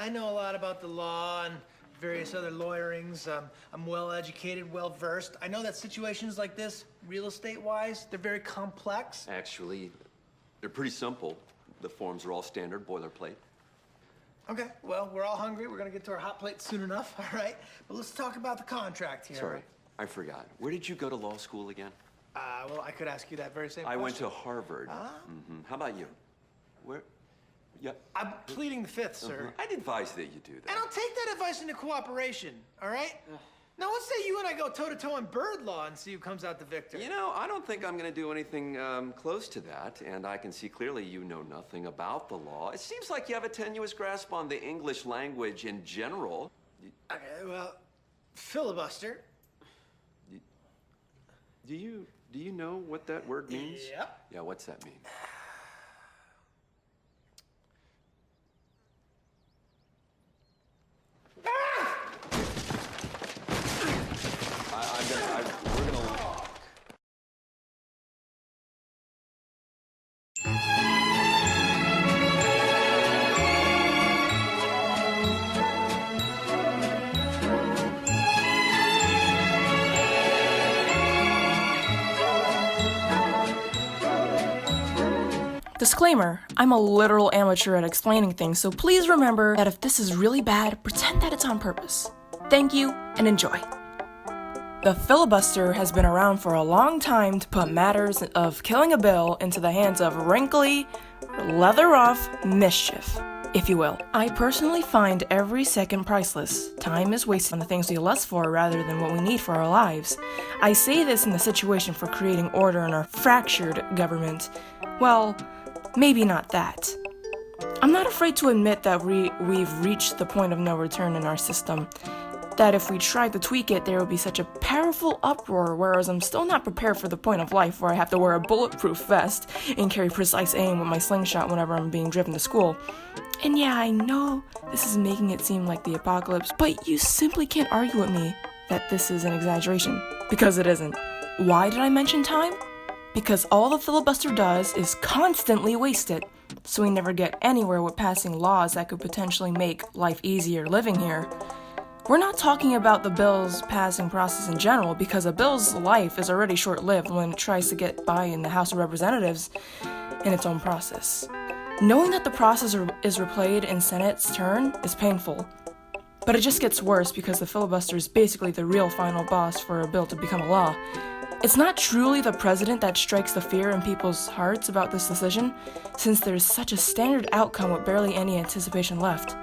I know a lot about the law and various other lawyerings. I'm well educated, well versed. I know that situations like this, real estate wise, they're very complex. Actually, they're pretty simple. The forms are all standard boilerplate. Okay, well, we're all hungry. We're gonna get to our hot plate soon enough, all right? But let's talk about the contract here. Sorry, I forgot. Where did you go to law school again? Well, I could ask you that very same I question. went to Harvard. Ah. How about you? Where? Yeah. I'm pleading the fifth, sir. I'd advise that you do that. And I'll take that advice into cooperation, all right? Now, let's say you and I go toe-to-toe in bird law and see who comes out the victor. You know, I don't think I'm going to do anything close to that, and I can see clearly you know nothing about the law. It seems like you have a tenuous grasp on the English language in general. Okay, well, filibuster. Do you know what that word means? Yep. Yeah, what's that mean? We're gonna walk. Disclaimer, I'm a literal amateur at explaining things, so please remember that if this is really bad, pretend that it's on purpose. Thank you, and enjoy. The filibuster has been around for a long time to put matters of killing a bill into the hands of wrinkly, leather-off mischief, if you will. I personally find every second priceless. Time is wasted on the things we lust for rather than what we need for our lives. I say this in the situation for creating order in our fractured government. Well, maybe not that. I'm not afraid to admit that we've reached the point of no return in our system. That if we tried to tweak it, there would be such a powerful uproar, whereas I'm still not prepared for the point of life where I have to wear a bulletproof vest and carry precise aim with my slingshot whenever I'm being driven to school. And yeah, I know this is making it seem like the apocalypse, but you simply can't argue with me that this is an exaggeration, because it isn't. Why did I mention time? Because all the filibuster does is constantly waste it, so we never get anywhere with passing laws that could potentially make life easier living here. We're not talking about the bill's passing process in general, because a bill's life is already short-lived when it tries to get by in the House of Representatives in its own process. Knowing that the process is replayed in Senate's turn is painful, but it just gets worse because the filibuster is basically the real final boss for a bill to become a law. It's not truly the president that strikes the fear in people's hearts about this decision, since there's such a standard outcome with barely any anticipation left.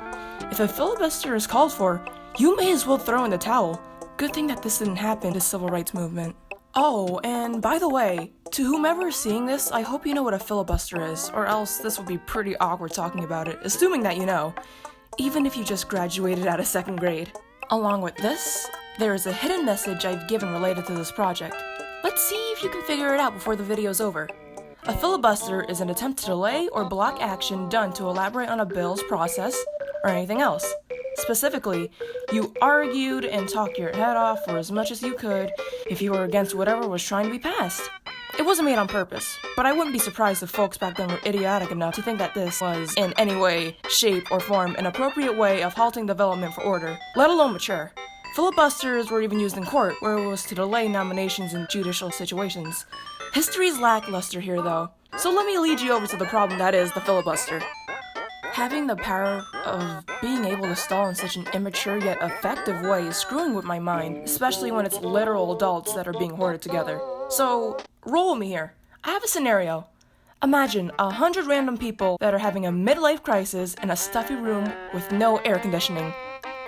If a filibuster is called for, you may as well throw in the towel. Good thing that this didn't happen to the civil rights movement. Oh, and by the way, to whomever is seeing this, I hope you know what a filibuster is, or else this will be pretty awkward talking about it, assuming that you know, even if you just graduated out of 2nd grade. Along with this, there is a hidden message I've given related to this project. Let's see if you can figure it out before the video's over. A filibuster is an attempt to delay or block action done to elaborate on a bill's process or anything else. Specifically, you argued and talked your head off for as much as you could if you were against whatever was trying to be passed. It wasn't made on purpose, but I wouldn't be surprised if folks back then were idiotic enough to think that this was, in any way, shape, or form, an appropriate way of halting development for order, let alone mature. Filibusters were even used in court, where it was to delay nominations in judicial situations. History's lackluster here, though, so let me lead you over to the problem that is the filibuster. Having the power of being able to stall in such an immature yet effective way is screwing with my mind, especially when it's literal adults that are being hoarded together. So, roll with me here. I have a scenario. Imagine 100 random people that are having a midlife crisis in a stuffy room with no air conditioning.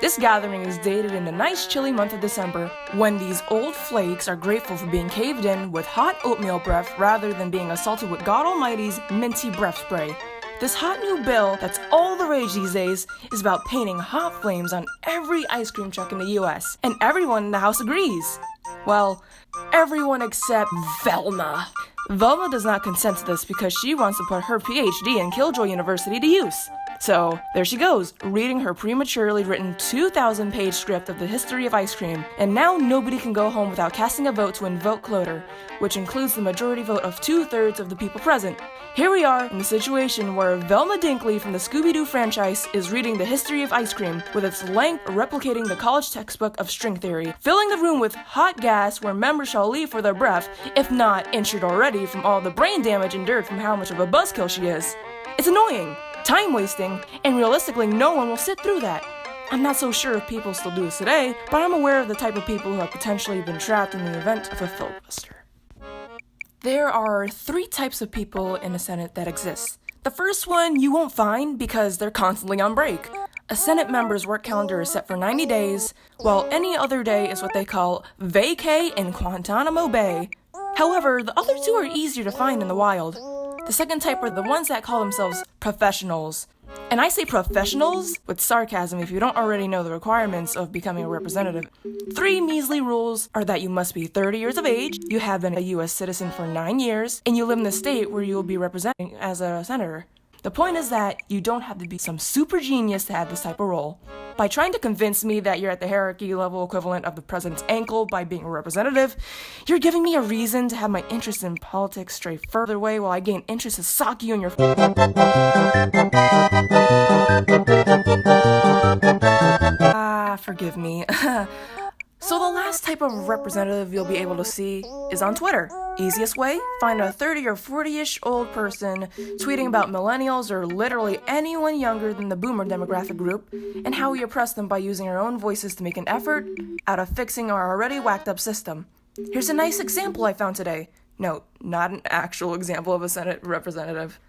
This gathering is dated in the nice chilly month of December, when these old flakes are grateful for being caved in with hot oatmeal breath rather than being assaulted with God Almighty's minty breath spray. This hot new bill that's all the rage these days is about painting hot flames on every ice cream truck in the US, and everyone in the House agrees. Well, Everyone except Velma. Velma does not consent to this because she wants to put her PhD in Killjoy University to use. So, there she goes, reading her prematurely written 2,000-page script of the history of ice cream, and now nobody can go home without casting a vote to invoke Cloder, which includes the majority vote of 2/3 of the people present. Here we are in the situation where Velma Dinkley from the Scooby-Doo franchise is reading the history of ice cream, with its length replicating the college textbook of string theory, filling the room with hot gas where members shall leave for their breath, if not injured already from all the brain damage endured from how much of a buzzkill she is. It's annoying, time-wasting, and realistically no one will sit through that. I'm not so sure if people still do this today, but I'm aware of the type of people who have potentially been trapped in the event of a filibuster. There are 3 types of people in the Senate that exist. The first one you won't find because they're constantly on break. A Senate member's work calendar is set for 90 days, while any other day is what they call vacay in Guantanamo Bay. However, the other 2 are easier to find in the wild. The second type are the ones that call themselves professionals. And I say professionals with sarcasm if you don't already know the requirements of becoming a representative. 3 measly rules are that you must be 30 years of age, you have been a U.S. citizen for 9 years, and you live in the state where you will be representing as a senator. The point is that you don't have to be some super genius to have this type of role. By trying to convince me that you're at the hierarchy level equivalent of the president's ankle by being a representative, you're giving me a reason to have my interest in politics stray further away while I gain interest to sock you in your forgive me. So the last type of representative you'll be able to see is on Twitter. Easiest way? Find a 30 or 40-ish old person tweeting about millennials or literally anyone younger than the boomer demographic group and how we oppress them by using our own voices to make an effort out of fixing our already whacked up system. Here's a nice example I found today. No, not an actual example of a Senate representative.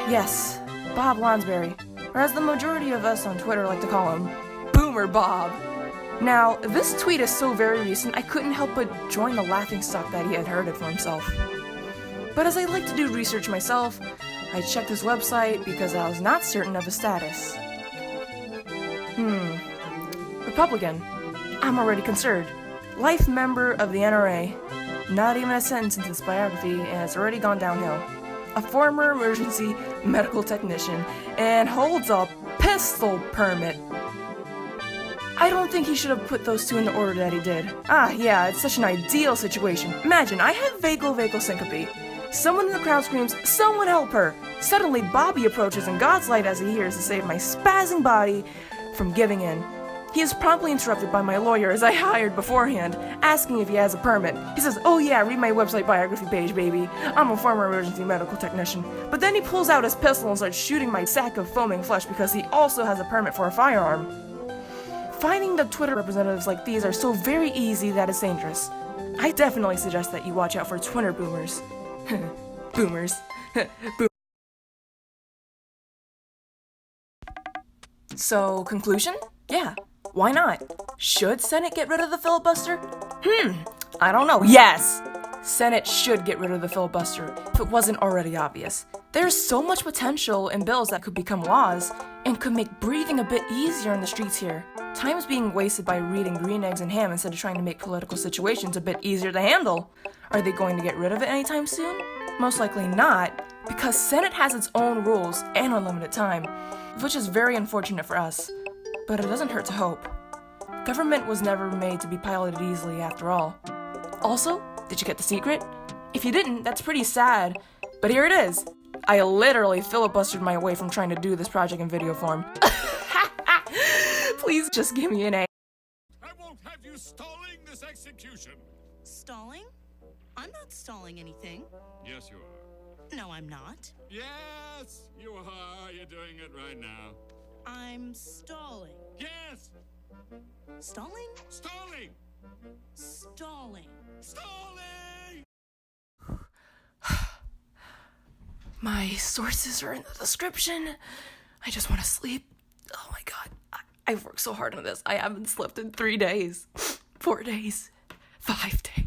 Yes, Bob Lonsberry, or as the majority of us on Twitter like to call him, Boomer Bob. Now, this tweet is so very recent I couldn't help but join the laughingstock that he had heard it for himself. But as I like to do research myself, I checked his website because I was not certain of his status. Republican. I'm already concerned. Life member of the NRA. Not even a sentence into this biography, and it's already gone downhill. A former emergency medical technician, and holds a pistol permit. I don't think he should have put those 2 in the order that he did. Yeah, it's such an ideal situation. Imagine, I have vagal syncope. Someone in the crowd screams, "Someone help her!" Suddenly, Bobby approaches in God's light as he hears to save my spazzing body from giving in. He is promptly interrupted by my lawyer, as I hired beforehand, asking if he has a permit. He says, "Oh yeah, read my website biography page, baby. I'm a former emergency medical technician." But then he pulls out his pistol and starts shooting my sack of foaming flesh because he also has a permit for a firearm. Finding the Twitter representatives like these are so very easy that it's dangerous. I definitely suggest that you watch out for Twitter boomers. Boomers. So, conclusion? Yeah. Why not? Should Senate get rid of the filibuster? I don't know. Yes! Senate should get rid of the filibuster, if it wasn't already obvious. There's so much potential in bills that could become laws, and could make breathing a bit easier in the streets here. Time's being wasted by reading Green Eggs and Ham instead of trying to make political situations a bit easier to handle. Are they going to get rid of it anytime soon? Most likely not, because Senate has its own rules and unlimited time, which is very unfortunate for us. But it doesn't hurt to hope. Government was never made to be piloted easily after all. Also, did you get the secret? If you didn't, that's pretty sad. But here it is. I literally filibustered my way from trying to do this project in video form. Please just give me an A. I won't have you stalling this execution. Stalling? I'm not stalling anything. Yes, you are. No, I'm not. Yes, you are. You're doing it right now. I'm stalling. Yes, Stalling? stalling. Stalling. Stalling! My sources are in the description. I just want to sleep. Oh my god. I've worked so hard on this. I haven't slept in 3 days. 4 days. 5 days.